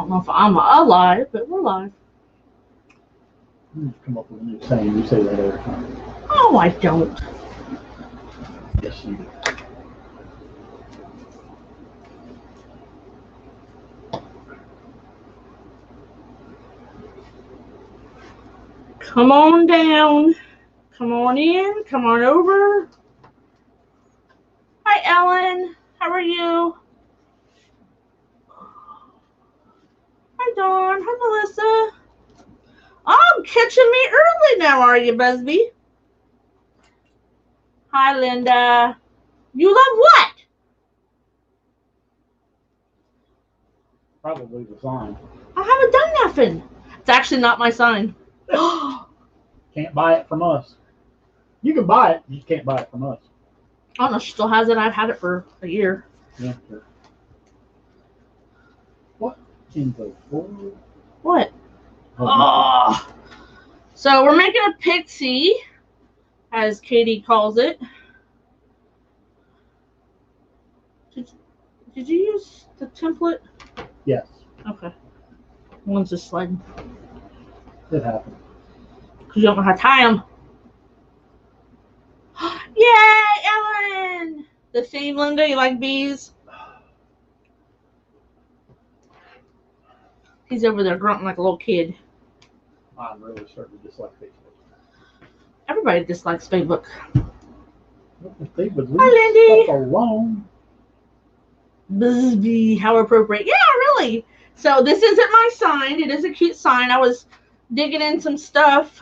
don't know if I'm alive, but we're live. You come up with a new saying. You say that every time. Oh, I don't. Yes, you do. Come on down. Come on in. Come on over. Hi, Ellen. How are you? Hi, Dawn. Hi, Melissa. Oh, catching me early now, are you, Busby? Hi, Linda. You love what? Probably the sign. I haven't done nothing. It's actually not my sign. Can't buy it from us. You can buy it. You can't buy it from us. Oh, no, she still has it. I've had it for a year. Yeah. Sure. What in the world? What? Oh. So we're making a pixie, as Katie calls it. Did you use the template? Yes. Okay. One's just sliding. It happened. Because you don't know how to tie them. Yay, Ellen! The same, Linda? You like bees? He's over there grunting like a little kid. I'm really starting to dislike Facebook. Everybody dislikes Facebook. If they would Hi, leave Lindy. stuff alone. Busby, how appropriate. Yeah, really. So this isn't my sign. It is a cute sign. I was digging in some stuff,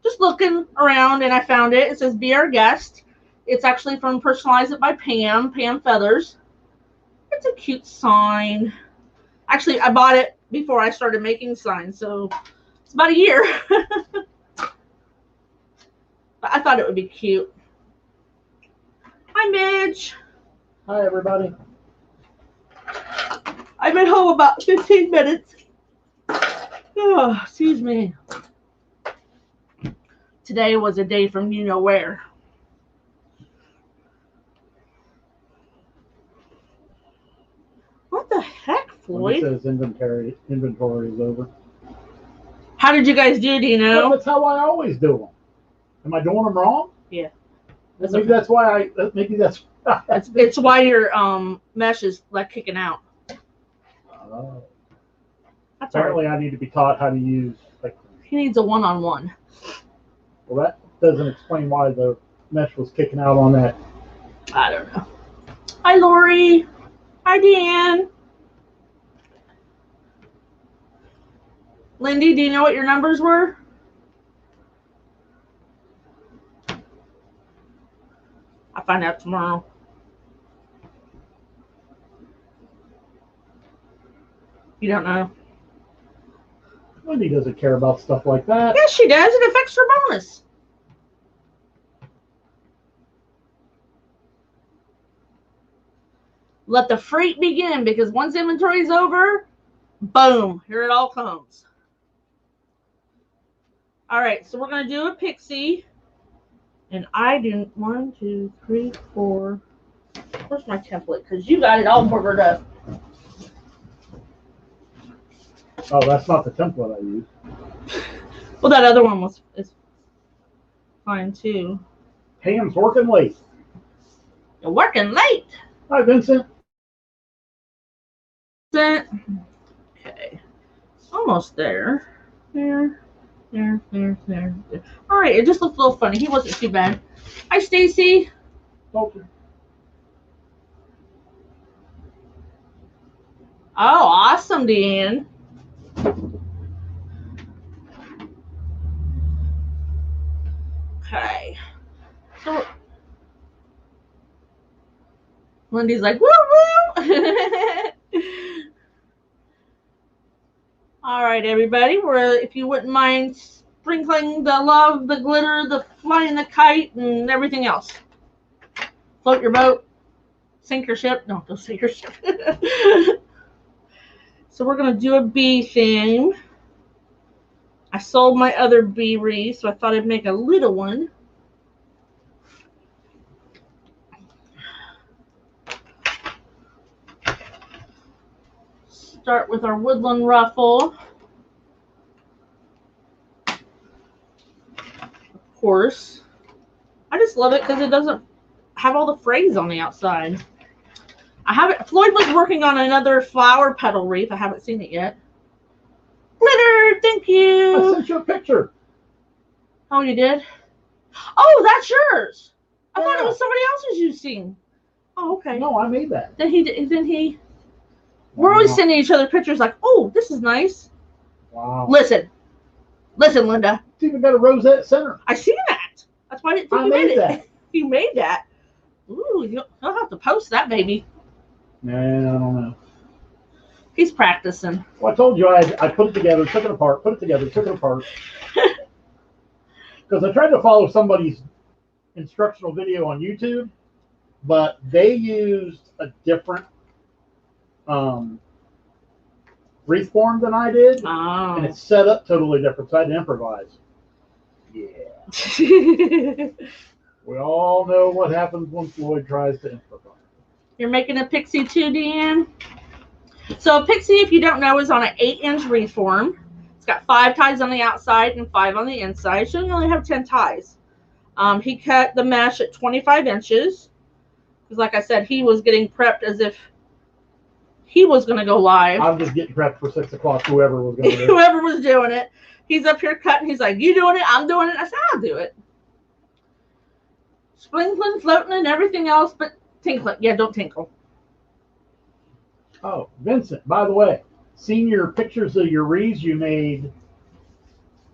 just looking around, and I found it. It says, "Be our guest." It's actually from Personalize It by Pam Feathers. It's a cute sign. Actually, I bought it before I started making signs, so it's about a year. But I thought it would be cute. Hi, Midge. Hi, everybody. I've been home about 15 minutes. Oh, excuse me. Today was a day from you know where. What the heck, Floyd? It says inventory is over. How did you guys do you know? Well, that's how I always do them. Am I doing them wrong? Yeah. Maybe that's why It's why your mesh is like kicking out. That's Apparently, all right. I need to be taught how to use. He needs a one-on-one. Well, that doesn't explain why the mesh was kicking out on that. I don't know. Hi, Lori. Hi, Dan. Lindy, do you know what your numbers were? I'll find out tomorrow. You don't know? Wendy doesn't care about stuff like that. Yes, she does. It affects her bonus. Let the freight begin, because once inventory is over, boom, here it all comes. All right, so we're going to do a pixie. And I do 1, 2, 3, 4. Where's my template? Because you got it all boogered up. Oh, that's not the template I use. Well, that other one is fine too. Pam's working late. You're working late. Hi, Vincent. Okay. Almost there. There. All right, it just looked a little funny. He wasn't too bad. Hi, Stacy. Okay. Oh, awesome, Deanne. Okay. So Lindy's like, woo woo. All right, everybody. If you wouldn't mind sprinkling the love, the glitter, the flying the kite, and everything else. Float your boat, sink your ship. No, don't sink your ship. So we're gonna do a bee theme. I sold my other bee wreath, so I thought I'd make a little one. start with our woodland ruffle. Of course. I just love it because it doesn't have all the phrase on the outside. I haven't. Floyd was working on another flower petal wreath. I haven't seen it yet. Glitter, thank I you. sent you a picture. Oh, you did? Oh, that's yours. I thought it Yeah. was somebody else's you've seen. Oh, okay. No, I made that. Then he. We're always sending each other pictures like, oh, this is nice. Wow. Listen, Linda. It's even got a rosette center. I see that. That's why I didn't think I you made made that. it. You made that. Ooh, you'll have to post that, baby. Nah, I don't know. He's practicing. Well, I told you I put it together, took it apart, put it together, took it apart. Because I tried to follow somebody's instructional video on YouTube, but they used a different wreath form than I did, Oh. and it's set up totally different, so I had to improvise. Yeah. We all know what happens when Floyd tries to improvise. You're making a pixie too, Deanne? So a pixie, if you don't know, is on an 8-inch wreath form. It's got 5 ties on the outside and 5 on the inside. So you only have 10 ties. He cut the mesh at 25 inches. Because like I said, he was getting prepped as if he was going to go live. I'm just getting prepped for 6 o'clock, whoever was going to do it. Whoever was doing it. He's up here cutting. He's like, you doing it? I'm doing it. I said, I'll do it. Sprinkling, floating, and everything else, but tinkling. Yeah, don't tinkle. Oh, Vincent, by the way, seen your pictures of your wreaths you made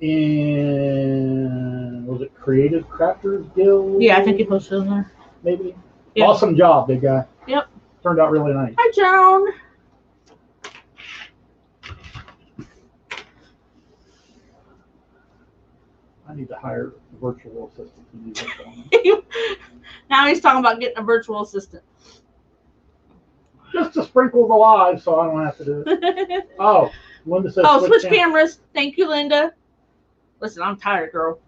in, was it Creative Crafters Guild? Yeah, I think you posted in there. Maybe. Yep. Awesome job, big guy. Yep. Turned out really nice. Hi, Joan. I need to hire a virtual assistant to do this for me. Now he's talking about getting a virtual assistant. Just to sprinkle the live so I don't have to do it. Oh, Linda says Switch cameras. Thank you, Linda. Listen, I'm tired, girl.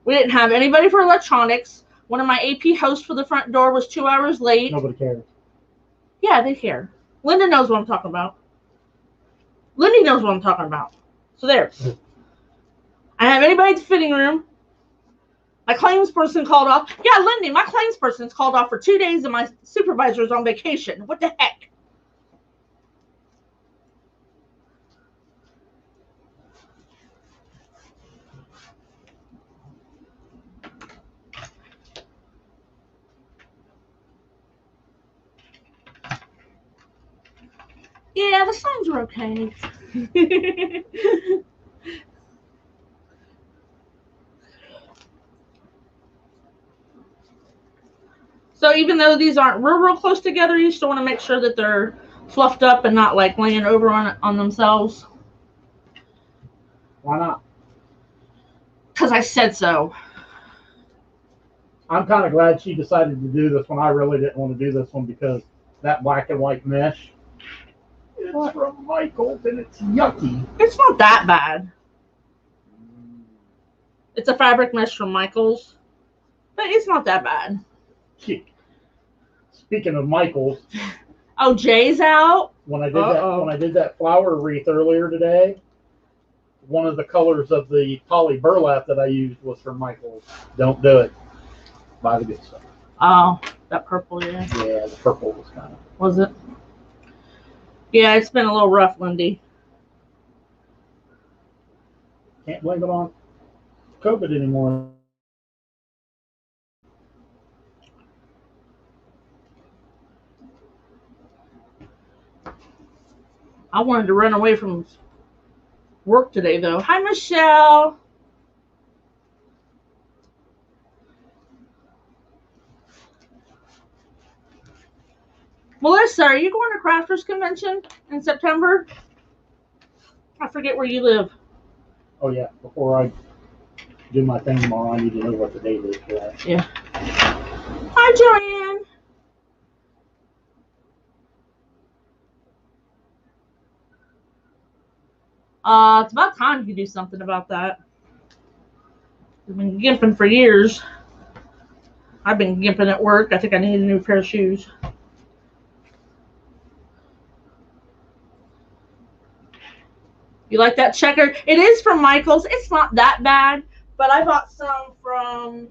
We didn't have anybody for electronics. One of my AP hosts for the front door was 2 hours late. Nobody cares. Yeah, they care. Linda knows what I'm talking about. Lindy knows what I'm talking about. So there. I didn't have anybody at the fitting room. My claims person called off. Yeah, Lindy, my claims person's called off for 2 days and my supervisor's on vacation. What the heck? Yeah, the signs are okay. So even though these aren't real close together, you still want to make sure that they're fluffed up and not like laying over on themselves. Why not? Because I said so. I'm kind of glad she decided to do this one. I really didn't want to do this one because that black and white mesh, it's from Michaels and it's yucky. It's not that bad. It's a fabric mesh from Michaels, but it's not that bad. Speaking of Michaels, oh, Jay's out. When I did that flower wreath earlier today, one of the colors of the poly burlap that I used was from Michaels. Don't do it. Buy the good stuff. Oh, that purple, yeah. Yeah, the purple was kind of. Was it? Yeah, it's been a little rough, Lindy. Can't blame it on COVID anymore. I wanted to run away from work today, though. Hi, Michelle. Melissa, are you going to Crafters Convention in September? I forget where you live. Oh, yeah. Before I do my thing tomorrow, I need to know what the date is for that. Yeah. Hi, Joanne. It's about time you do something about that. I've been gimping for years. I've been gimping at work. I think I need a new pair of shoes. You like that checker? It is from Michael's. It's not that bad, but I bought some from.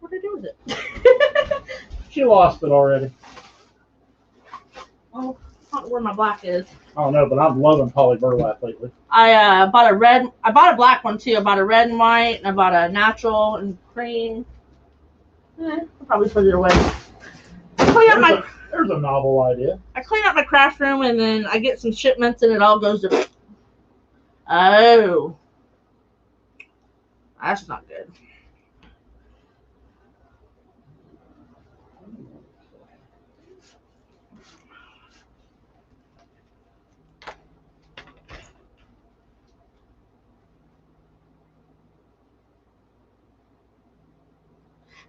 What did I do with it? She lost it already. Oh, I don't know where my black is. I don't know, but I'm loving poly burlap lately. I bought a red. I bought a black one too. I bought a red and white, and I bought a natural and cream. I'll probably put it away. There's a novel idea. I clean up my craft room, and then I get some shipments, and it all goes to. Oh, that's not good.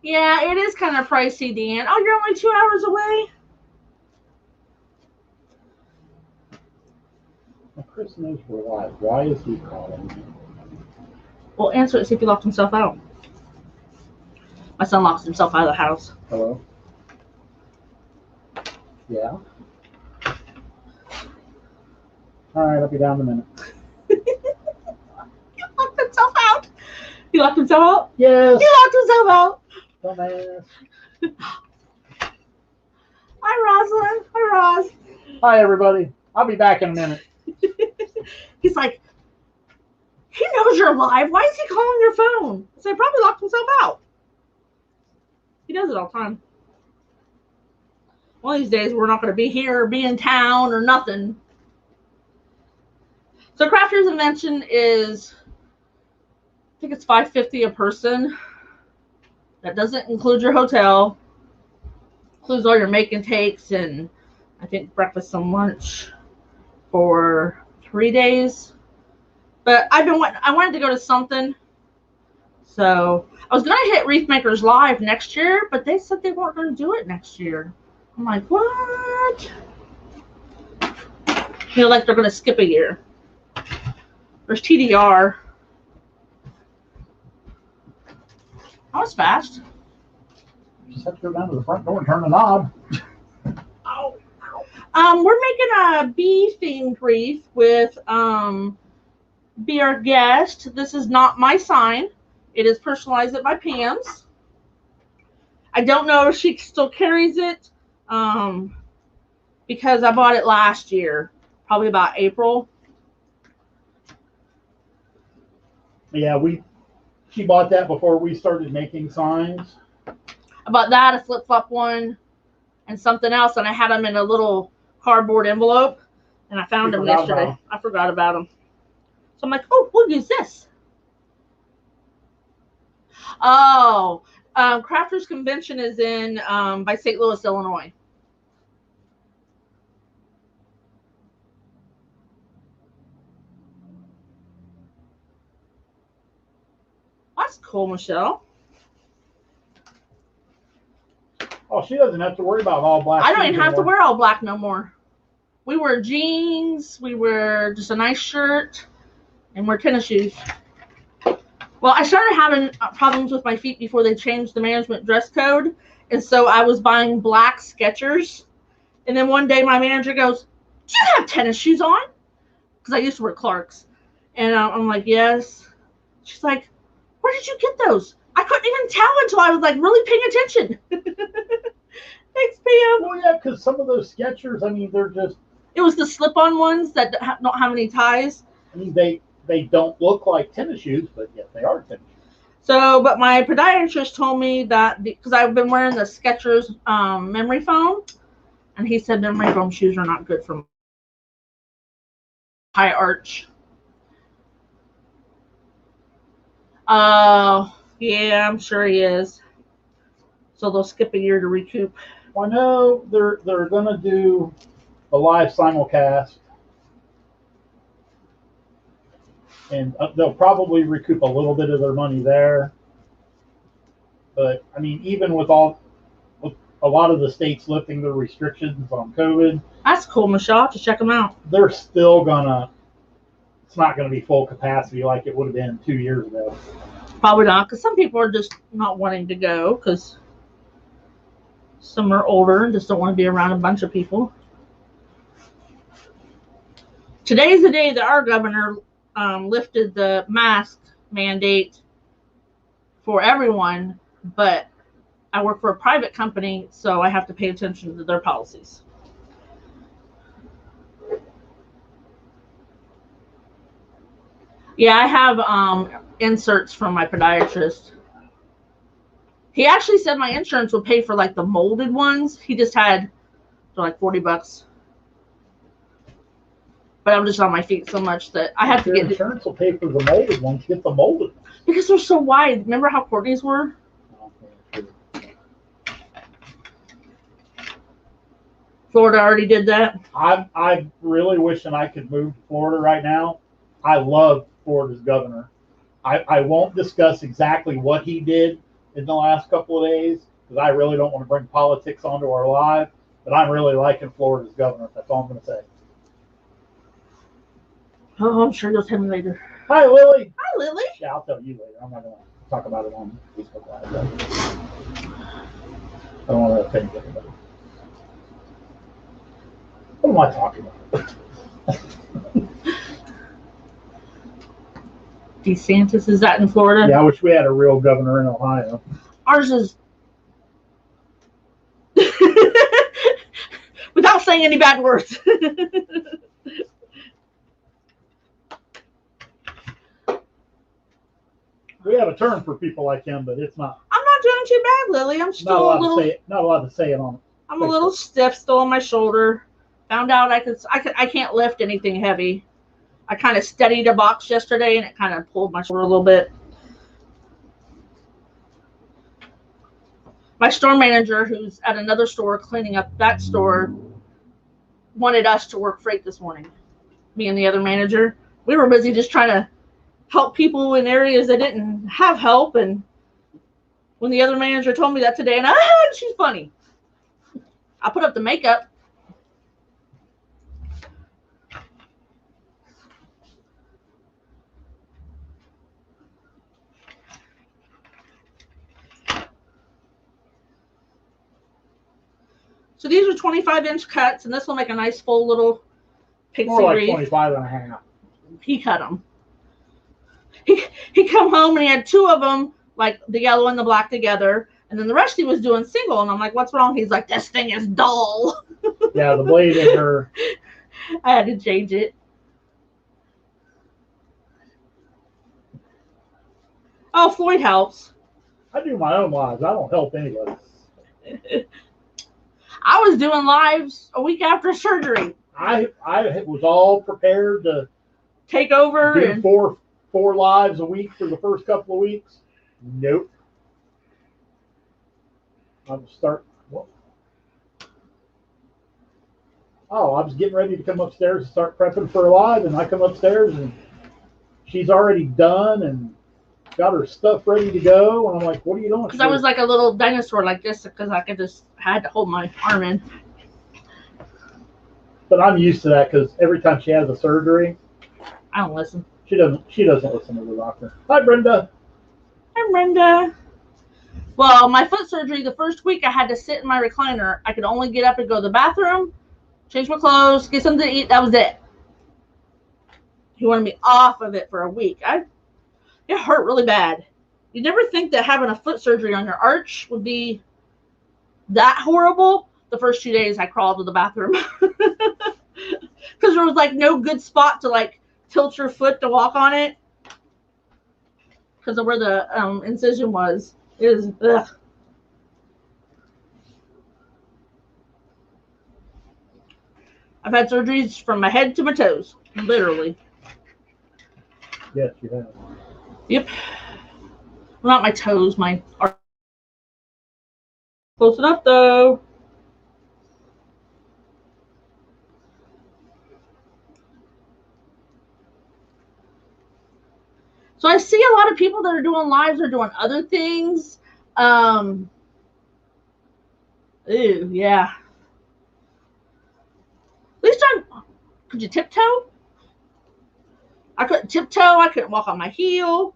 Yeah, it is kind of pricey, Dan. Oh, you're only 2 hours away? Well, Chris knows we're live. Why is he calling me? Well, answer it, see if he locked himself out. My son locks himself out of the house. Hello? Yeah? All right, I'll be down in a minute. He locked himself out. He locked himself out? Yes. He locked himself out. Dumbass. Hi, Rosalind. Hi, Roz. Hi, everybody. I'll be back in a minute. He's like, he knows you're live. Why is he calling your phone? So he probably locked himself out. He does it all the time. One of these days, we're not going to be here or be in town or nothing. So Crafters Invention is, I think it's $5.50 a person. That doesn't include your hotel. Includes all your make and takes and I think breakfast and lunch for 3 days. But I wanted to go to something. So I was gonna hit Wreath Makers Live next year, but they said they weren't gonna do it next year. I'm like, what? Feel like they're gonna skip a year. There's TDR. That was fast. Just have to go down to the front door and turn the knob. Oh. We're making a bee themed wreath with Be Our Guest. This is not my sign. It is personalized by Pam's. I don't know if she still carries it because I bought it last year, probably about April. Yeah, she bought that before we started making signs. I bought that, a flip-flop one, and something else, and I had them in a little cardboard envelope, and I found them yesterday. I forgot about them. So I'm like, oh, we'll use this. Oh, Crafters Convention is in by St. Louis, Illinois. That's cool, Michelle. Oh, she doesn't have to worry about all black. I don't even have to wear all black no more. We wear jeans, we wear just a nice shirt, and wear tennis shoes. Well, I started having problems with my feet before they changed the management dress code, and so I was buying black Skechers. And then one day my manager goes, "Do you have tennis shoes on?" Because I used to wear Clarks. And I'm like, yes. She's like, "Where did you get those?" I couldn't even tell until I was like really paying attention. Thanks, Pam. Well, yeah, because some of those Skechers, I mean, they're just. It was the slip-on ones that don't have any ties. I mean, they don't look like tennis shoes, but yet they are tennis shoes. So, but my podiatrist told me that because I've been wearing the Skechers memory foam, and he said memory foam shoes are not good for high arch. Yeah, I'm sure he is. So they'll skip a year to recoup. Well, I know they're gonna do a live simulcast, and they'll probably recoup a little bit of their money there. But I mean, even with a lot of the states lifting their restrictions on COVID, that's cool, Michelle. I'll have to check them out. They're still gonna. It's not gonna be full capacity like it would have been 2 years ago. Probably not, because some people are just not wanting to go because some are older and just don't want to be around a bunch of people. Today's the day that our governor lifted the mask mandate for everyone, but I work for a private company, so I have to pay attention to their policies. Yeah, I have inserts from my podiatrist. He actually said my insurance would pay for like the molded ones. He just had for like $40. But I'm just on my feet so much that I have to get insurance will pay for the molded ones. Get the molded ones because they're so wide. Remember how Courtney's were? Florida already did that. I'm really wishing I could move to Florida right now. I love Florida's governor. I won't discuss exactly what he did in the last couple of days because I really don't want to bring politics onto our live. But I'm really liking Florida's governor. That's all I'm going to say. Oh, I'm sure you'll tell me later. Hi, Lily. Hi, Lily. Yeah, I'll tell you later. I'm not going to talk about it on Facebook Live. I don't want to offend anybody. What am I talking about? DeSantis, is that in Florida? Yeah, I wish we had a real governor in Ohio. Ours is, without saying any bad words. We have a term for people like him, but it's not. I'm not doing too bad, Lily. I'm still not allowed to say it on. I'm a little stiff still on my shoulder. Found out I can't lift anything heavy. I kind of steadied a box yesterday and it kind of pulled my shoulder a little bit. My store manager, who's at another store cleaning up that store, wanted us to work freight this morning. Me and the other manager. We were busy just trying to help people in areas that didn't have help. And when the other manager told me that today, and she's funny. I put up the makeup. So these are 25-inch cuts, and this will make a nice full little pixie more like wreath. 25 and a half. He cut them. He come home and he had two of them, like the yellow and the black together, and then the rest he was doing single. And I'm like, "What's wrong?" He's like, "This thing is dull." Yeah, the blade in her. I had to change it. Oh, Floyd helps. I do my own lives. I don't help anybody. I was doing lives a week after surgery. I was all prepared to take over do and four lives a week for the first couple of weeks. Nope. I'll start. Well, I was getting ready to come upstairs and start prepping for a live, and I come upstairs and she's already done and got her stuff ready to go, and I'm like, "What are you doing?" Because I was like a little dinosaur like this, because I had to hold my arm in. But I'm used to that because every time she has a surgery, I don't listen. She doesn't listen to the doctor. Hi, Brenda. Hi, Brenda. Well, my foot surgery, the first week I had to sit in my recliner. I could only get up and go to the bathroom, change my clothes, get something to eat. That was it. He wanted me off of it for a week. It hurt really bad. You never think that having a foot surgery on your arch would be that horrible. The first 2 days I crawled to the bathroom because there was like no good spot to like tilt your foot to walk on it because of where the incision was. It was ugh. I've had surgeries from my head to my toes, literally. Yes, you have. Yep. Well, not my toes, my arch. Close enough though. So I see a lot of people that are doing lives or doing other things. Ew, yeah. At least could you tiptoe? I couldn't tiptoe. I couldn't walk on my heel.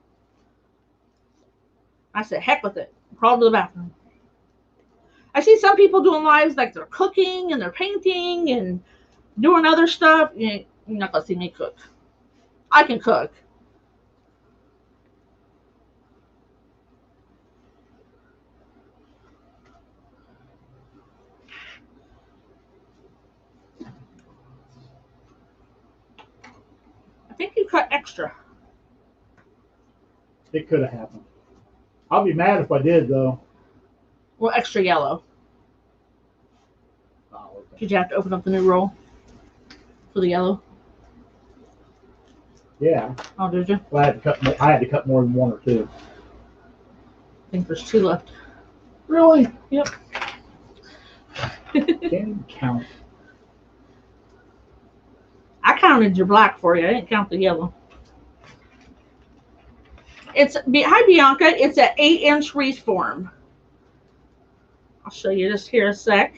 I said, heck with it. Crawl to the bathroom. I see some people doing lives like they're cooking and they're painting and doing other stuff. You're not gonna see me cook. I can cook. I think you cut extra. It could have happened. I'll be mad if I did, though. Well, extra yellow. Oh, okay. Did you have to open up the new roll for the yellow? Yeah. Oh, did you? Well, I had to cut more than one or two. I think there's 2 left. Really? Yep. Can't even count. I counted your black for you. I didn't count the yellow. Hi Bianca. It's an 8-inch wreath form. I'll show you this here a sec.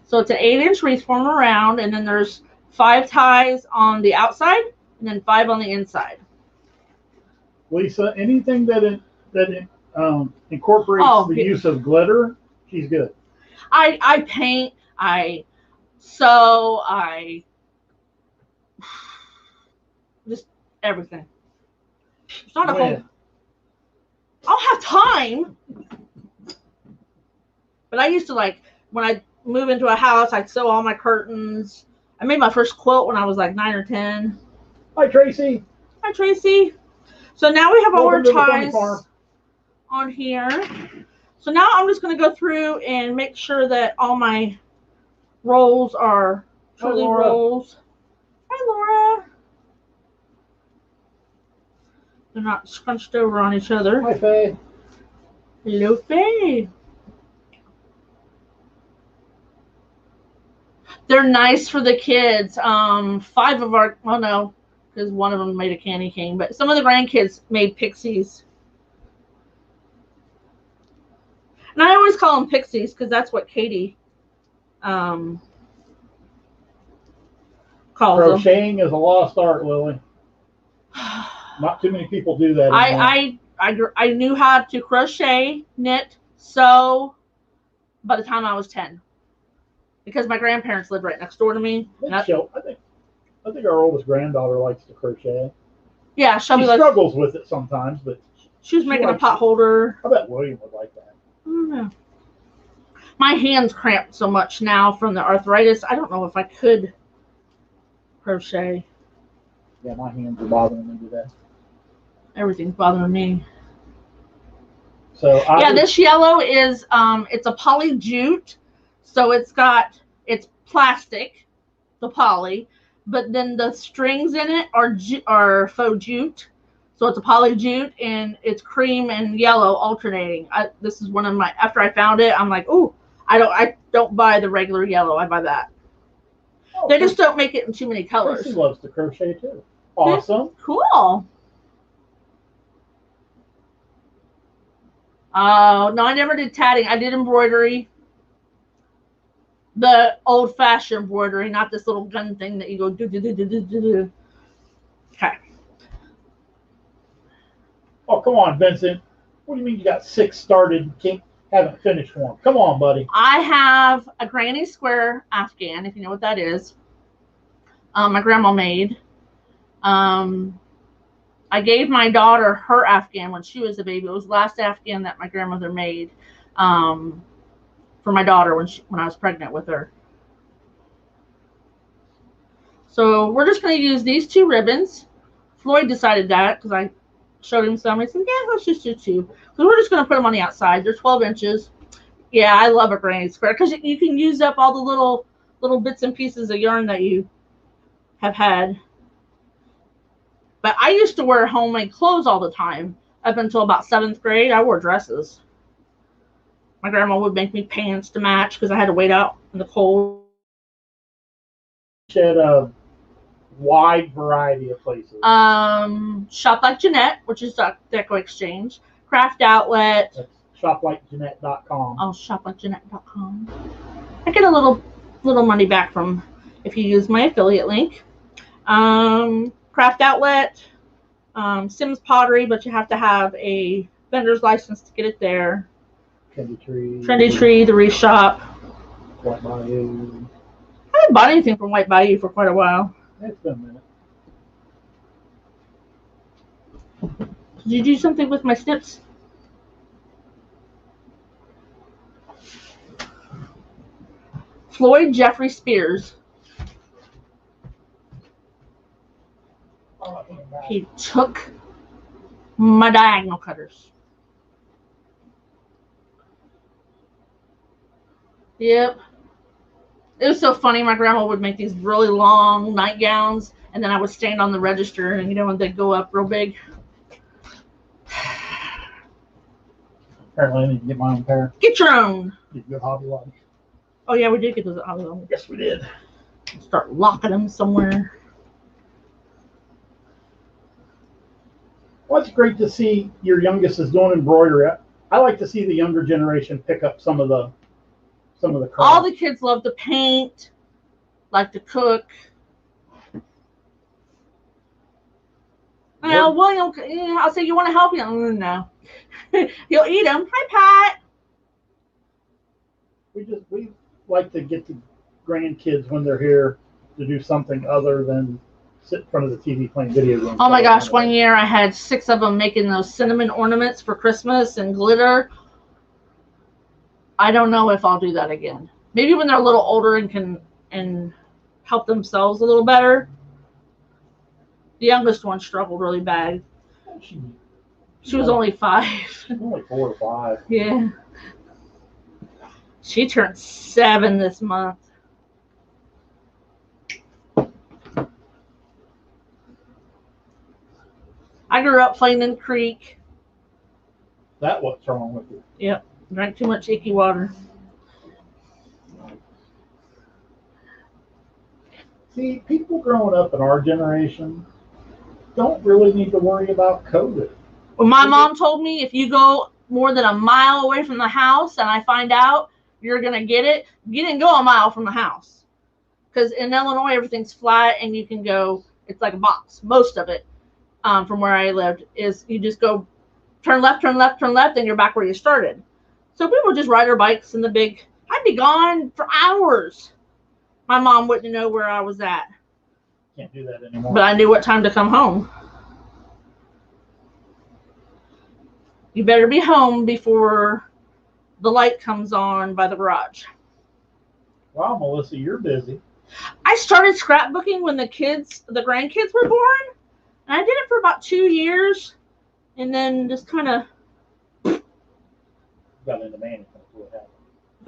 So it's an 8-inch wreath form around, and then there's 5 ties on the outside, and then 5 on the inside. Lisa, anything that incorporates the use of glitter, she's good. I paint, I sew, I just everything. It's not a whole. I'll have time, but I used to, like, when I move into a house, I'd sew all my curtains. I made my first quilt when I was like 9 or 10. Hi, Tracy. Hi, Tracy. So now we have all our ties farm on here. So now I'm just going to go through and make sure that all my rolls are truly rolls. Hi, Laura. They're not scrunched over on each other. Hi, Faye. Hello, Faye. They're nice for the kids. 5 of our, well, no, because one of them made a candy cane, but some of the grandkids made pixies. And I always call them pixies because that's what Katie calls Crocheting is a lost art, Lily. Not too many people do that anymore. I knew how to crochet, knit, sew by the time I was 10. Because my grandparents lived right next door to me. I think our oldest granddaughter likes to crochet. Yeah, she struggles with it sometimes, but she was making a pot holder. I bet William would like that. I don't know. My hands cramp so much now from the arthritis. I don't know if I could crochet. Yeah, my hands are bothering me today. Everything's bothering me. So this yellow is it's a poly jute. So it's plastic, the poly, but then the strings in it are faux jute. So it's a poly jute, and it's cream and yellow alternating. This is one of my, after I found it, I'm like, ooh, I don't buy the regular yellow. I buy that. Oh, they just don't make it in too many colors. Tracy loves to crochet too. Awesome. Cool. Oh, no, I never did tatting. I did embroidery. The old-fashioned embroidery, not this little gun thing that you go do. Okay. Oh, come on, Vincent. What do you mean you got 6 started and haven't finished one? Come on, buddy. I have a granny square Afghan, if you know what that is. My grandma made. I gave my daughter her Afghan when she was a baby. It was the last Afghan that my grandmother made. For my daughter when I was pregnant with her. So we're just going to use these 2 ribbons. Floyd decided that because I showed him some. He said, yeah, let's just do 2. So we're just going to put them on the outside. They're 12 inches. Yeah, I love a granny square because you can use up all the little bits and pieces of yarn that you have had. But I used to wear homemade clothes all the time. Up until about 7th grade, I wore dresses. My grandma would make me pants to match because I had to wait out in the cold. She had a wide variety of places. Shop Like Jeanette, which is Deco Exchange. Craft Outlet. That's shoplikejeanette.com. Oh, shoplikejeanette.com. I get a little money back from if you use my affiliate link. Craft Outlet. Sims Pottery, but you have to have a vendor's license to get it there. Trendy Tree, The Reshop. White Bayou. I haven't bought anything from White Bayou for quite a while. It's been a minute. Did you do something with my snips? Floyd Jeffrey Spears. He took my diagonal cutters. Yep. It was so funny. My grandma would make these really long nightgowns, and then I would stand on the register, and when they'd go up real big. Apparently, I need to get my own pair. Get your own. Get a good Hobby Lobby. Oh yeah, we did get those at Hobby Lobby. Yes, we did. Start locking them somewhere. Well, it's great to see your youngest is doing embroidery. I like to see the younger generation pick up some of the craft. All the kids love to paint, like to cook. Well, William, I'll say, you want to help him? No. He'll eat them. Hi, Pat. We like to get the grandkids when they're here to do something other than sit in front of the TV playing video games. Oh my gosh, one year I had 6 of them making those cinnamon ornaments for Christmas and glitter. I don't know if I'll do that again. Maybe when they're a little older and can help themselves a little better. The youngest one struggled really bad. She was only 5. Only 4 or 5. Yeah. She turned 7 this month. I grew up playing in the creek. That's what's wrong with you. Yep. Drank too much icky water. See, people growing up in our generation don't really need to worry about COVID. Well, my mom told me if you go more than a mile away from the house and I find out you're going to get it, you didn't go a mile from the house. Because in Illinois, everything's flat and you can go, it's like a box. Most of it, from where I lived, is you just go turn left, turn left, turn left, and you're back where you started. So people just ride their bikes in the big, I'd be gone for hours. My mom wouldn't know where I was at. Can't do that anymore. But I knew what time to come home. You better be home before the light comes on by the garage. Wow, Melissa, you're busy. I started scrapbooking when the grandkids were born. And I did it for about 2 years. And then just kind of Got into management. What happened?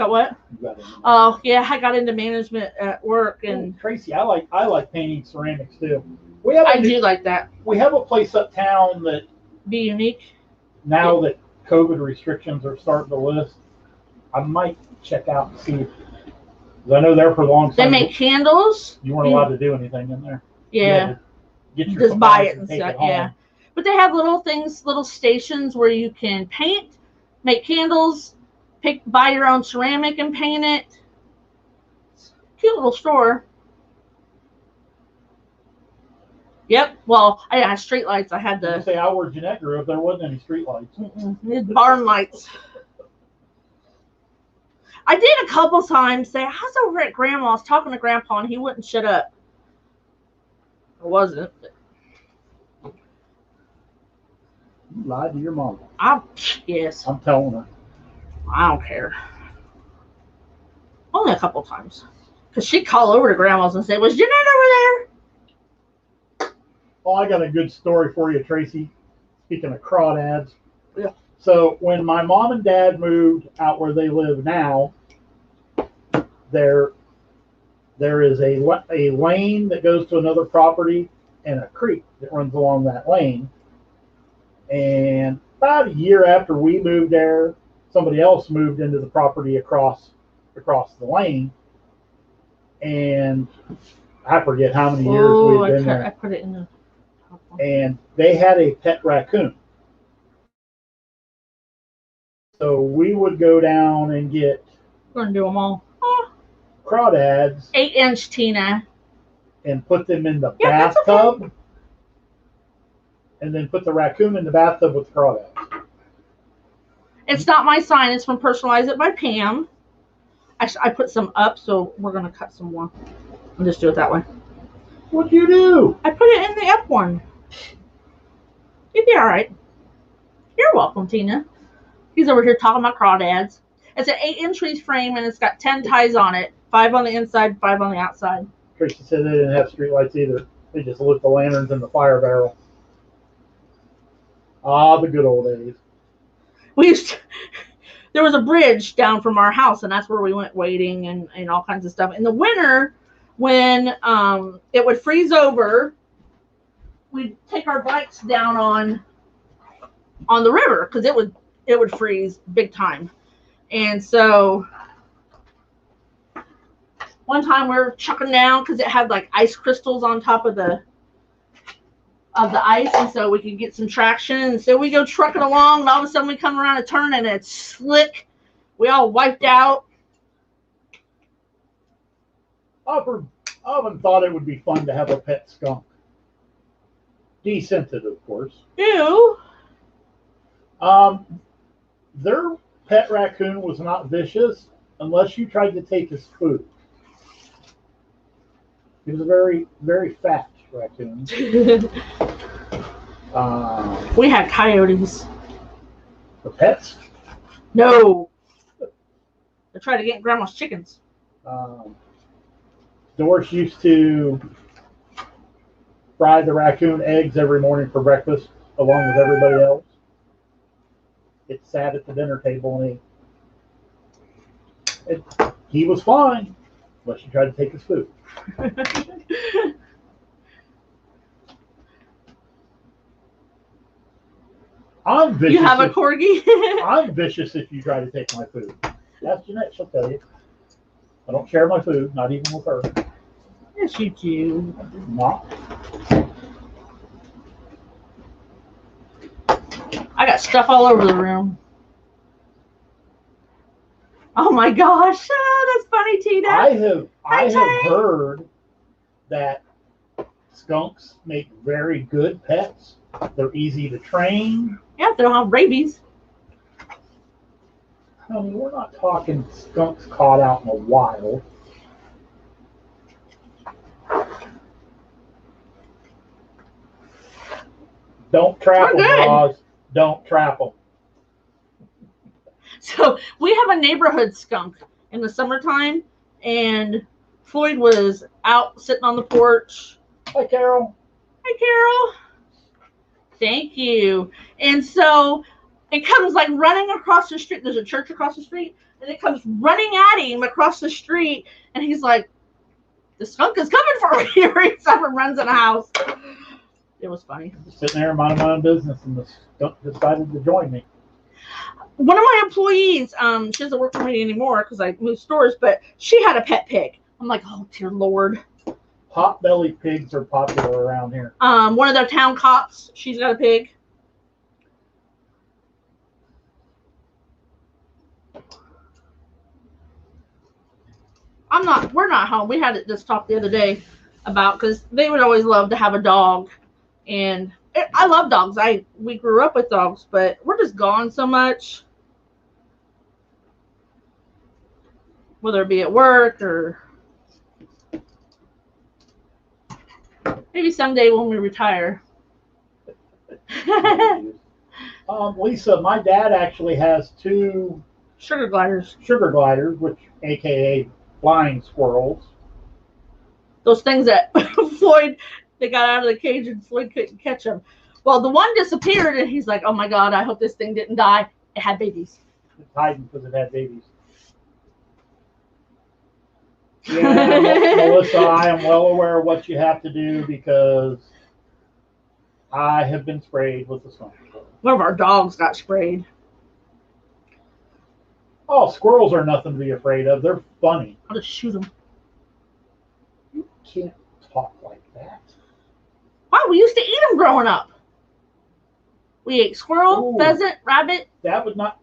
got what? You got into management. Oh yeah, I got into management at work, and Tracy, I like painting ceramics too. I do like that. We have a place uptown that Be unique. now that COVID restrictions are starting to lift, I might check out and see. 'Cause I know there for a long They time make candles. you weren't allowed to do anything in there. You Yeah. had to get your Just buy supplies it and take stuff. home. Yeah. But they have little things, little stations where you can paint, make candles, buy your own ceramic and paint it. Cute little store. Yep. Well, I had street lights. I had You the say out where Jeanette grew up, there wasn't any street lights. barn lights. I did a couple times say, I was over at Grandma's talking to Grandpa and he wouldn't shut up. I wasn't. You lied to your mom. Yes. I'm telling her. I don't care. Only a couple times. Because she'd call over to Grandma's and say, was Jeanette over there? Oh, I got a good story for you, Tracy. Speaking of crawdads. Yeah. So when my mom and dad moved out where they live now, there is a lane that goes to another property and a creek that runs along that lane. And about a year after we moved there, somebody else moved into the property across the lane. And I forget how many years we'd been there. I put it in the top one. And they had a pet raccoon. So we would go down and get We're going to do them all. crawdads 8-inch Tina. and put them in the Yeah, that's bathtub, and then put the raccoon in the bathtub with the crawdads. It's not my sign. It's from Personalize It by Pam. Actually, I put some up, so we're gonna cut some more. I'll just do it that way. What'd you do? I put it in the up one. You'd be all right. You're welcome, Tina. He's over here talking about crawdads. It's an 8-inch frame, and it's got 10 ties on it. 5 on the inside, 5 on the outside. Tracy said they didn't have streetlights either. They just lit the lanterns in the fire barrel. Ah, the good old days. There was a bridge down from our house, and that's where we went wading and all kinds of stuff. In the winter, when it would freeze over, we'd take our bikes down on the river because it would freeze big time. And so one time we were chucking down because it had like ice crystals on top of the ice, and so we could get some traction. And so we go trucking along, and all of a sudden we come around a turn and it's slick. We all wiped out. I often thought it would be fun to have a pet skunk. Descented, of course. Ew. Their pet raccoon was not vicious unless you tried to take his food. He was a very, very fat raccoon. We had coyotes. For pets? No. They tried to get grandma's chickens. Doris used to fry the raccoon eggs every morning for breakfast along with everybody else. It sat at the dinner table and he was fine unless you tried to take his food. I'm vicious. You have a corgi? I'm vicious if you try to take my food. That's Jeanette, she'll tell you. I don't share my food, not even with her. Yes, you do. I do not. I got stuff all over the room. Oh my gosh, that's funny, Tina. I have heard that skunks make very good pets. They're easy to train. Yeah, they don't have rabies. I mean, we're not talking skunks caught out in the wild. Don't trap them, Roz. Don't trap them. So we have a neighborhood skunk in the summertime, and Floyd was out sitting on the porch. Hi, Carol. Hi, Carol. Thank you. And so it comes like running across the street. There's a church across the street, and it comes running at him across the street, and he's like, the skunk is coming for me. He runs up and runs in the house. It was funny. Sitting there minding my own business, and the skunk decided to join me. One of my employees, she doesn't work for me anymore because I moved stores, but she had a pet pig. I'm like, oh dear Lord. Pot-bellied pigs are popular around here. One of their town cops, she's got a pig. We're not home. We had this talk the other day about, because they would always love to have a dog, and I love dogs. We grew up with dogs, but we're just gone so much. Whether it be at work or maybe someday when we retire. Lisa, my dad actually has 2 Sugar gliders, which AKA flying squirrels. those things that Floyd, they got out of the cage and Floyd couldn't catch them. Well, the one disappeared, and he's like, oh my God, I hope this thing didn't die. It had babies. It's hiding because it had babies. Yeah, Melissa, I am well aware of what you have to do because I have been sprayed with the skunk. One of our dogs got sprayed. Oh, squirrels are nothing to be afraid of. They're funny. I'll just shoot them. You can't talk like that. Wow, we used to eat them growing up. We ate squirrel, Ooh. pheasant, rabbit. That would not.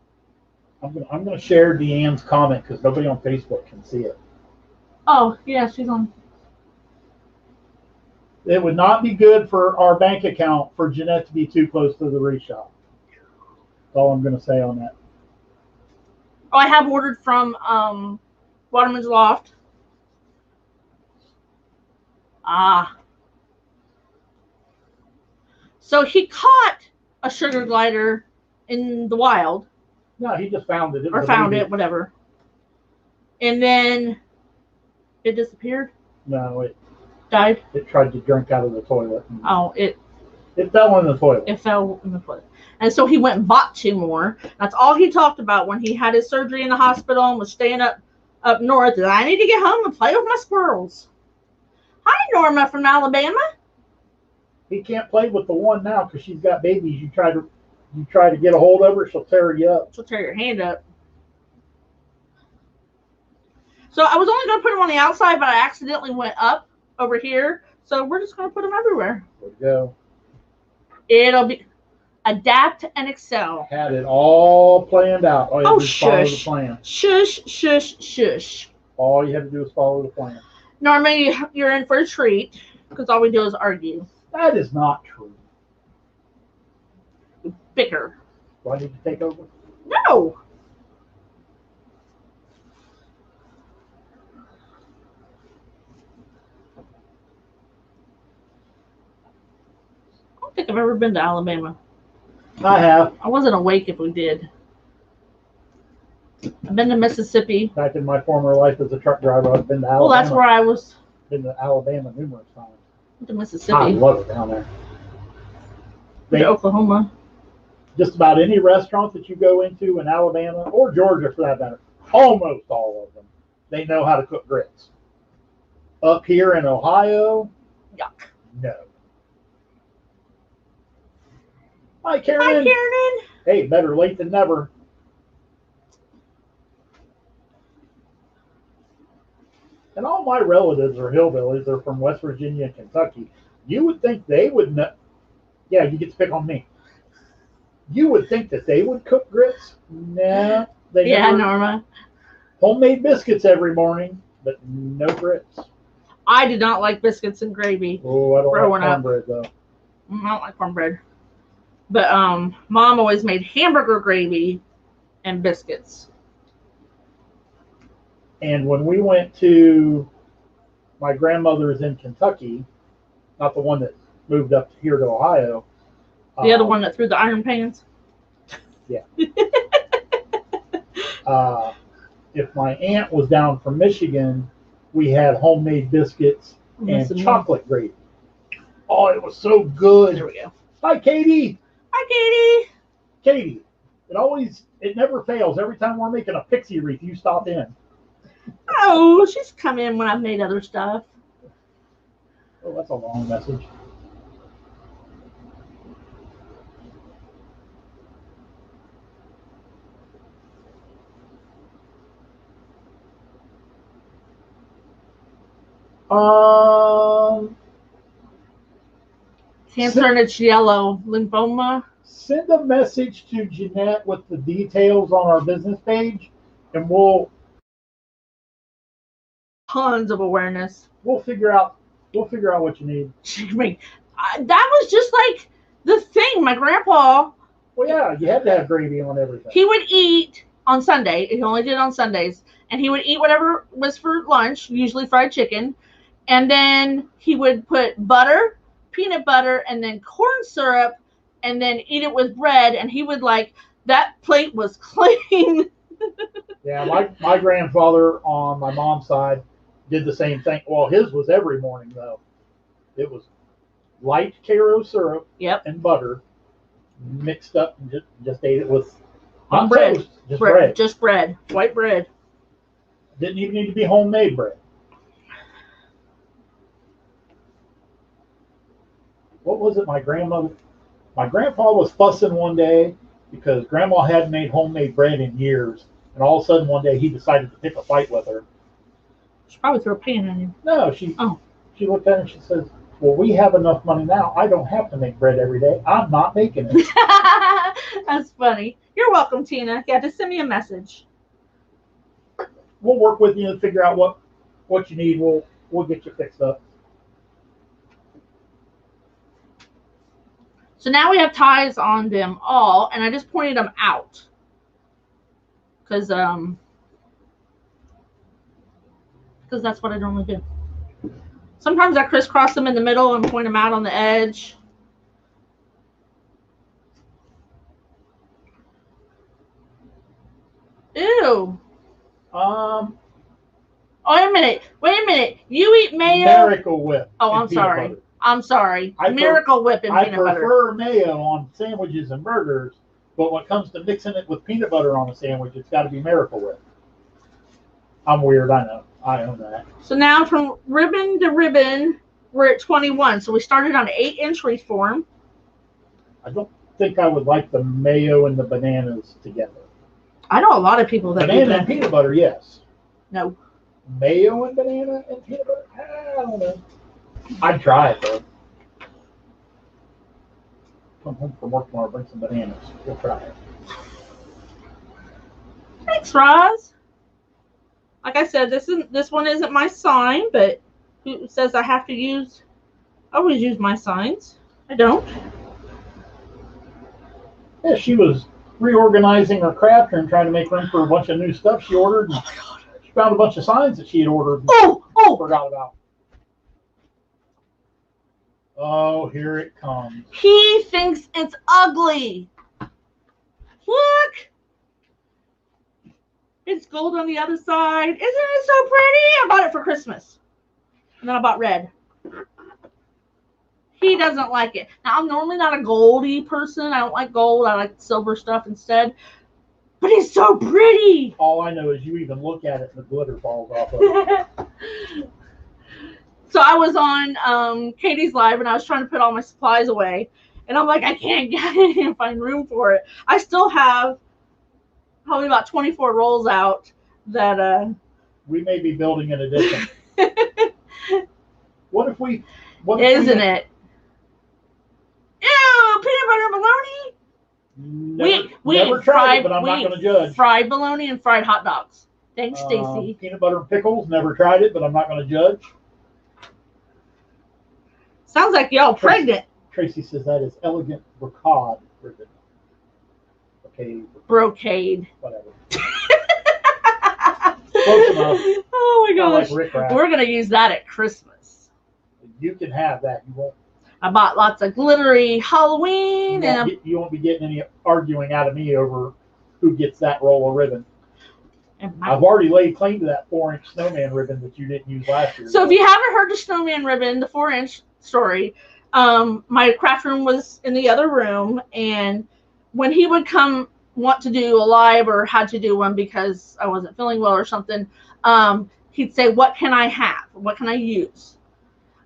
I'm gonna share Deanne's comment because nobody on Facebook can see it. Oh, yeah, she's on. It would not be good for our bank account for Jeanette to be too close to the reshop. That's all I'm going to say on that. Oh, I have ordered from Waterman's Loft. So he caught a sugar glider in the wild. No, he just found it. Or found it, whatever. And then it disappeared? No, it died. It tried to drink out of the toilet. It fell in the toilet. It fell in the toilet. And so he went and bought 2 more. That's all he talked about when he had his surgery in the hospital and was staying up north. I need to get home and play with my squirrels. Hi, Norma from Alabama. He can't play with the one now because she's got babies. You try to get a hold of her, she'll tear you up. She'll tear your hand up. So I was only going to put them on the outside, but I accidentally went up over here. So we're just going to put them everywhere. There we go. It'll be adapt and excel. Had it all planned out. All you had to do is follow the shush. plan. Shush, shush, shush. All you had to do is follow the plan. Normally, you're in for a treat because all we do is argue. That is not true. Bicker. Do I need to take over? No. I don't think I've ever been to Alabama. I have. I wasn't awake if we did. I've been to Mississippi. Back in my former life as a truck driver, I've been to Alabama. Well, that's where I was. Been to Alabama numerous times. To Mississippi. I love it down there. To Oklahoma. Just about any restaurant that you go into in Alabama or Georgia for that matter, almost all of them, they know how to cook grits. Up here in Ohio, yuck. No. Hi, Karen. Hi, Karen. Hey, better late than never. And all my relatives are hillbillies. They're from West Virginia and Kentucky. You would think they would know. Yeah, you get to pick on me. You would think that they would cook grits. Nah, they never. Norma. Homemade biscuits every morning, but no grits. I did not like biscuits and gravy. Oh, I don't like cornbread though. I don't like cornbread. But Mom always made hamburger gravy and biscuits. And when we went to my grandmother's in Kentucky, not the one that moved up here to Ohio. The other one that threw the iron pans? Yeah. If my aunt was down from Michigan, we had homemade biscuits and chocolate gravy. Oh, it was so good. There we go. Hi, Katie. Hi, Katie. Katie, it never fails. Every time we're making a pixie wreath, you stop in. Oh, she's come in when I've made other stuff. Oh, that's a long message. Cancer and it's yellow. Lymphoma. Send a message to Jeanette with the details on our business page, and we'll tons of awareness. We'll figure out what you need. That was just like the thing. My grandpa. Well, yeah, you had to have gravy on everything. He would eat on Sunday. He only did it on Sundays, and he would eat whatever was for lunch, usually fried chicken, and then he would put butter, peanut butter, and then corn syrup, and then eat it with bread. And he would that plate was clean. Yeah, my grandfather on my mom's side did the same thing. Well, his was every morning though. It was light Karo syrup and butter mixed up, and just ate it with not bread. Toast, just bread. Just bread. White bread. Didn't even need to be homemade bread. What was it? My grandpa was fussing one day because grandma hadn't made homemade bread in years, and all of a sudden one day he decided to pick a fight with her. She probably threw a pan on you. No, she looked at it and she says, "Well, we have enough money now. I don't have to make bread every day. I'm not making it." That's funny. You're welcome, Tina. Yeah, just send me a message. We'll work with you and figure out what you need. We'll get you fixed up. So now we have ties on them all, and I just pointed them out because because that's what I normally do. Sometimes I crisscross them in the middle and point them out on the edge. Ew. Wait a minute. You eat mayo? Miracle Whip. Oh, I'm sorry. Butter. I'm sorry. Miracle Whip and peanut butter. I prefer mayo on sandwiches and burgers, but when it comes to mixing it with peanut butter on a sandwich, it's got to be Miracle Whip. I'm weird, I know. I own that. So now from ribbon to ribbon, we're at 21. So we started on 8-inch reform. I don't think I would like the mayo and the bananas together. I know a lot of people that do Banana that. and peanut butter, yes. No. Mayo and banana and peanut butter? I don't know. I'd try it, though. Come home from work tomorrow, bring some bananas. We'll try it. Thanks, Roz. Like I said, this one isn't my sign, but who says I have to use? I always use my signs. I don't. Yeah, she was reorganizing her craft room, trying to make room for a bunch of new stuff she ordered. Oh my God. She found a bunch of signs that she had ordered. Oh! Forgot about. Oh, here it comes. He thinks it's ugly. Look. It's gold on the other side. Isn't it so pretty? I bought it for Christmas. And then I bought red. He doesn't like it. Now, I'm normally not a goldy person. I don't like gold. I like silver stuff instead. But it's so pretty. All I know is you even look at it and the glitter falls off of it. So I was on Katie's Live and I was trying to put all my supplies away. And I'm like, I can't get it and find room for it. I still have probably about 24 rolls out that... we may be building an addition. What if we... Isn't it? Ew, peanut butter and bologna? Never tried it, but I'm not going to judge. Fried bologna and fried hot dogs. Thanks, Stacy. Peanut butter and pickles, never tried it, but I'm not going to judge. Sounds like y'all pregnant. Tracy says that is elegant brocade ribbon. Okay. Brocade. Whatever. Close enough. Oh my gosh. Like we're going to use that at Christmas. You can have that. You won't. I bought lots of glittery Halloween. You won't be getting any arguing out of me over who gets that roll of ribbon. I've already laid claim to that 4-inch snowman ribbon that you didn't use last year. So if you haven't heard the snowman ribbon, the 4-inch story, my craft room was in the other room, and when he would come want to do a live or had to do one because I wasn't feeling well or something, he'd say, what can I have? What can I use?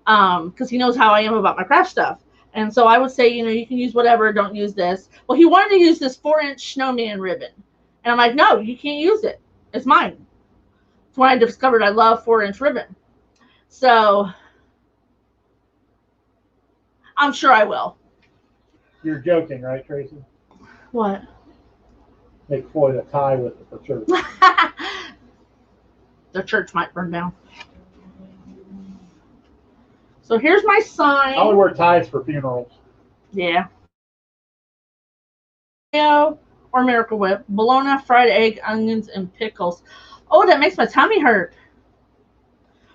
Because he knows how I am about my craft stuff. And so I would say, you can use whatever, don't use this. Well, he wanted to use this 4-inch snowman ribbon. And I'm like, no, you can't use it. It's mine. It's when I discovered I love 4-inch ribbon. So I'm sure I will. You're joking, right, Tracy? What? Make Floyd a tie with it for church. The church might burn down. So here's my sign. I only wear ties for funerals. Yeah. Or Miracle Whip, bologna, fried egg, onions, and pickles. Oh, that makes my tummy hurt.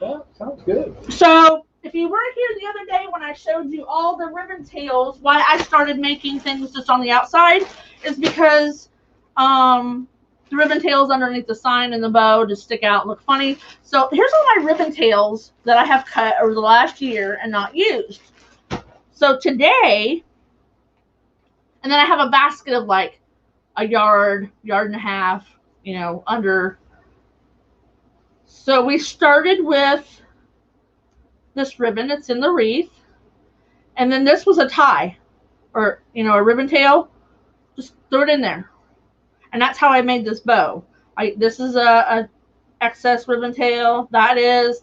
Yeah, sounds good. So if you weren't here the other day when I showed you all the ribbon tails, why I started making things just on the outside is because the ribbon tails underneath the sign and the bow just stick out and look funny. So here's all my ribbon tails that I have cut over the last year and not used. So today, and then I have a basket of like a yard and a half, under. So we started with this ribbon. It's in the wreath. And then this was a tie or, a ribbon tail. Just throw it in there. And that's how I made this bow. This is a excess ribbon tail. That is.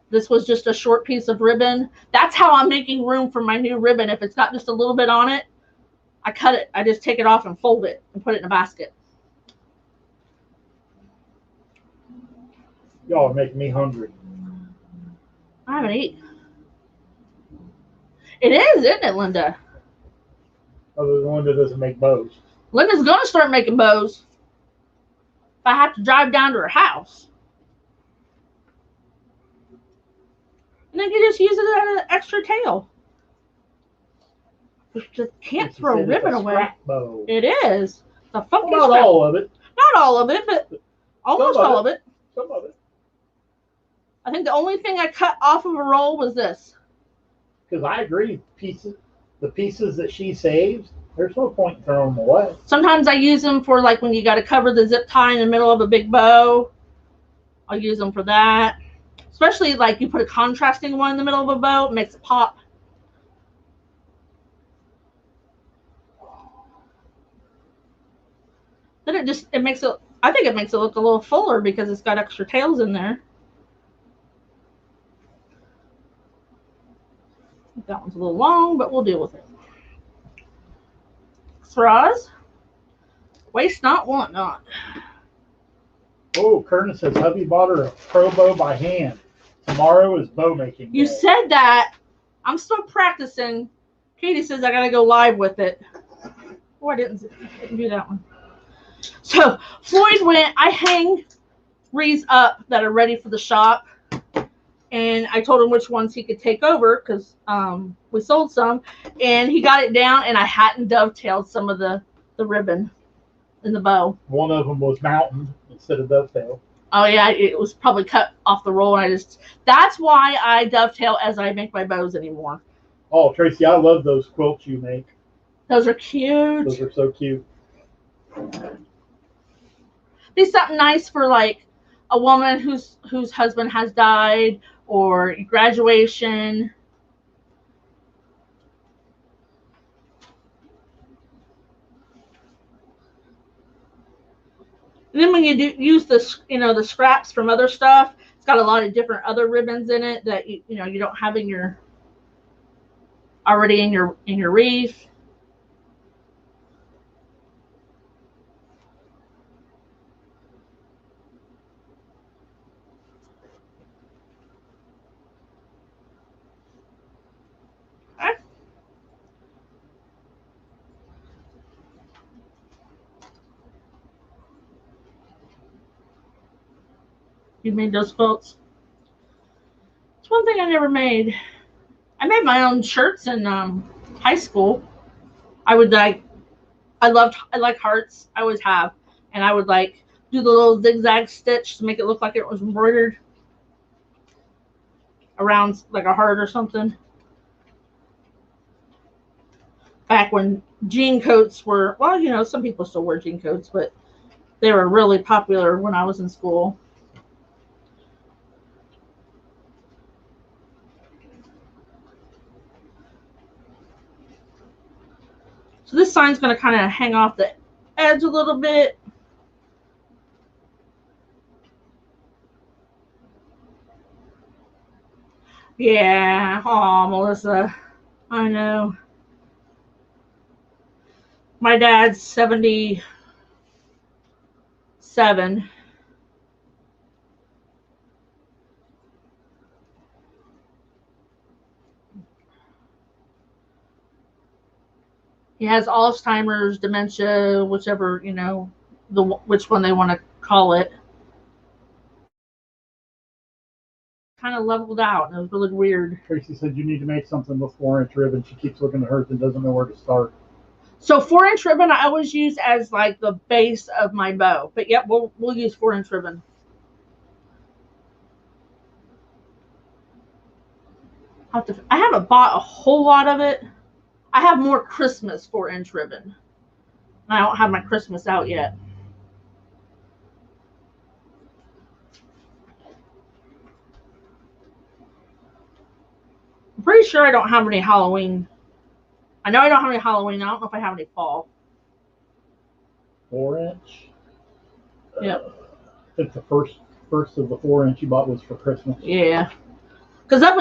This was just a short piece of ribbon. That's how I'm making room for my new ribbon. If it's got just a little bit on it, I cut it. I just take it off and fold it and put it in a basket. Y'all are making me hungry. I haven't eaten. It is, isn't it, Linda? Other than Linda doesn't make bows. Linda's going to start making bows. If I have to drive down to her house. think you just use it as an extra tail. You just can't throw ribbon away. Scrap bow. It is. The funky Well, not scrap. all of it. Not all of it, but almost all of it. Some of it. I think the only thing I cut off of a roll was this. Because I agree, the pieces that she saves, there's no point in throwing them away. Sometimes I use them for like when you got to cover the zip tie in the middle of a big bow. I'll use them for that. Especially like you put a contrasting one in the middle of a bow, it makes it pop. Then it makes it, I think it makes it look a little fuller because it's got extra tails in there. That one's a little long, but we'll deal with it. Straws. Waste not, want not. Oh, Kerna says hubby bought her a pro bow by hand. Tomorrow is bow making day. You said that. I'm still practicing. Katie says I gotta go live with it. Oh, I didn't do that one. So Floyd went, I hang wreaths up that are ready for the shop. And I told him which ones he could take over because we sold some. And he got it down, and I hadn't dovetailed some of the ribbon in the bow. One of them was mountain instead of dovetail. Oh, yeah, it was probably cut off the roll. And that's why I dovetail as I make my bows anymore. Oh, Tracy, I love those quilts you make. Those are cute. Those are so cute. Be something nice for like a woman whose husband has died, or graduation. And then when you use the scraps from other stuff, it's got a lot of different other ribbons in it that you don't have in your wreath. You made those quilts? It's one thing I never made. I made my own shirts in high school. I like hearts. I always have. And I would like do the little zigzag stitch to make it look like it was embroidered around like a heart or something. Back when jean coats were, well, some people still wear jean coats, but they were really popular when I was in school. So this sign's going to kind of hang off the edge a little bit. Yeah. Oh, Melissa. I know. My dad's 77. He has Alzheimer's, dementia, whichever, which one they want to call it. Kind of leveled out, and it was really weird. Tracy said you need to make something with 4-inch ribbon. She keeps looking at hers and doesn't know where to start. So 4-inch ribbon I always use as like the base of my bow. But yep, we'll use 4-inch ribbon. I haven't bought a whole lot of it. I have more Christmas 4-inch ribbon. I don't have my Christmas out yet. I'm pretty sure I don't have any Halloween. I know I don't have any Halloween. I don't know if I have any fall. 4-inch? Yep. I think the first of the 4-inch you bought was for Christmas. Yeah. Because up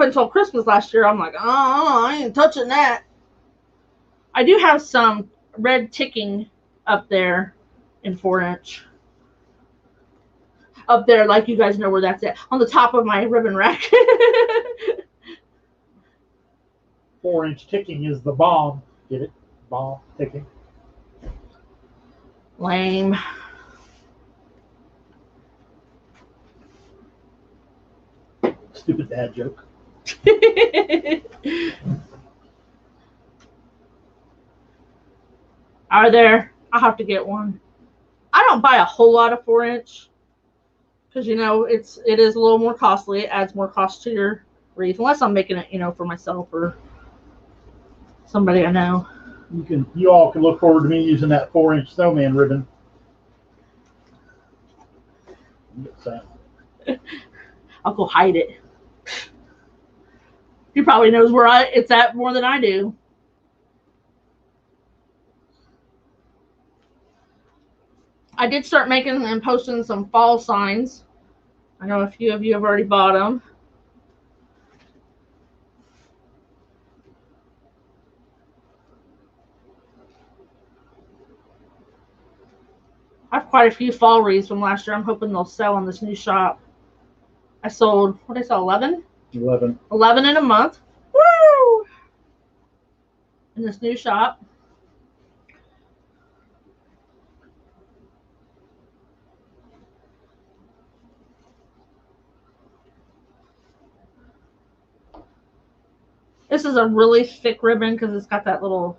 until Christmas last year, I'm like, oh, I ain't touching that. I do have some red ticking up there in 4-inch. Up there, like you guys know where that's at. On the top of my ribbon rack. 4-inch ticking is the bomb. Get it? Bomb ticking. Lame. Stupid dad joke. Are there? I'll have to get one. I don't buy a whole lot of 4-inch because it is a little more costly. It adds more cost to your wreath, unless I'm making it for myself or somebody I know. You all can look forward to me using that 4-inch snowman ribbon. I'll go hide it. He probably knows where it's at more than I do. I did start making and posting some fall signs. I know a few of you have already bought them. I have quite a few fall wreaths from last year. I'm hoping they'll sell on this new shop. I sold, what did I sell, 11? 11 in a month. Woo! In this new shop. This is a really thick ribbon because it's got that little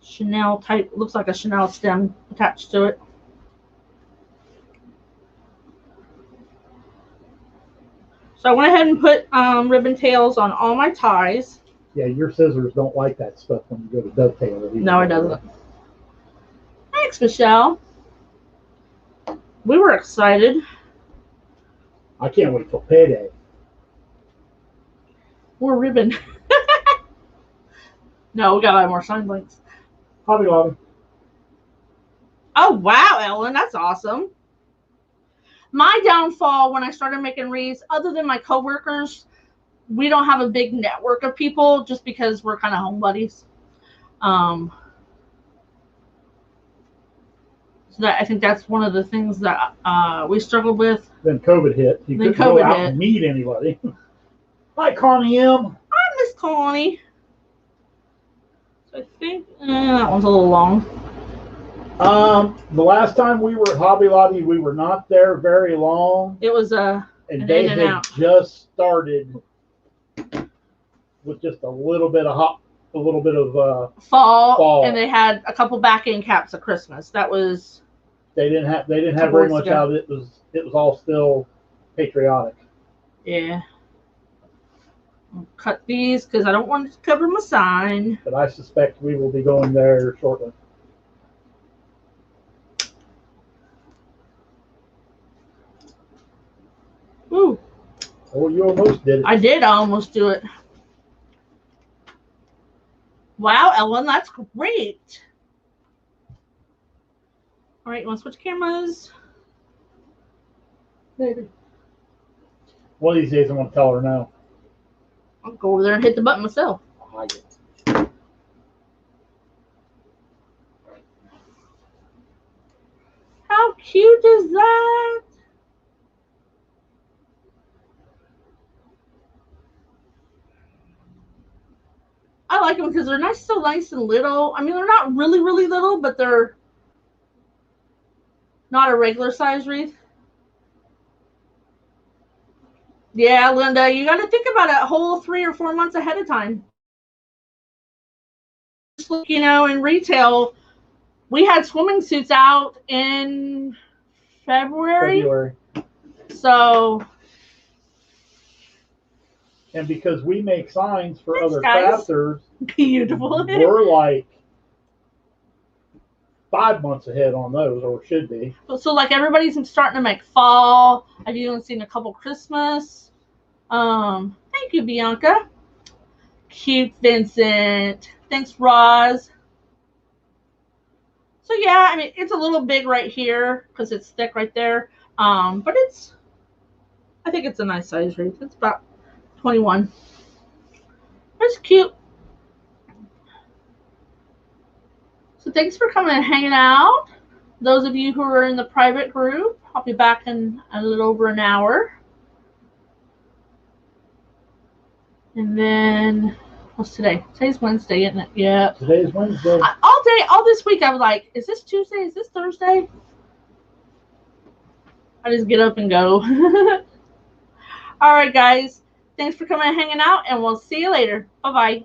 Chanel type, looks like a Chanel stem attached to it. So I went ahead and put ribbon tails on all my ties. Yeah, your scissors don't like that stuff when you go to dovetail it. No, it doesn't. Thanks, Michelle. We were excited. I can't wait till payday. More ribbon. No, we got to buy more sign blanks. Hobby Lobby. Oh, wow, Ellen. That's awesome. My downfall when I started making wreaths, other than my coworkers, we don't have a big network of people just because we're kind of home buddies. So I think that's one of the things that we struggled with. Then COVID hit. You couldn't go out and meet anybody. Hi, Connie M. Hi, Miss Connie. So I think that one's a little long. The last time we were at Hobby Lobby, we were not there very long. It was and they had just started with just a little bit of fall, and they had a couple back end caps of Christmas. That was they didn't have very much out of it. It was all still patriotic. Yeah. I'll cut these because I don't want to cover my sign. But I suspect we will be going there shortly. Ooh. Oh, you almost did it. I did almost do it. Wow, Ellen, that's great. All right, you want to switch cameras? Maybe. One of these days, I'm going to tell her no. I'll go over there and hit the button myself. I'll hide it. How cute is that? I like them because they're nice, so nice and little. I mean, they're not really, really little, but they're not a regular size wreath. Yeah, Linda, you got to think about it a whole 3 or 4 months ahead of time. In retail, we had swimming suits out in February. So. And because we make signs for other crafters, beautiful. We're like 5 months ahead on those, or should be. So like everybody's starting to make fall. I've even seen a couple Christmas. Thank you, Bianca. Cute, Vincent. Thanks, Roz. So yeah, I mean it's a little big right here because it's thick right there. But I think it's a nice size wreath. It's about 21. That's cute. So thanks for coming and hanging out. Those of you who are in the private group, I'll be back in a little over an hour. And then, what's today? Today's Wednesday, isn't it? Yeah. Today's Wednesday. All this week I was like, is this Tuesday? Is this Thursday? I just get up and go. All right, guys. Thanks for coming and hanging out, and we'll see you later. Bye-bye.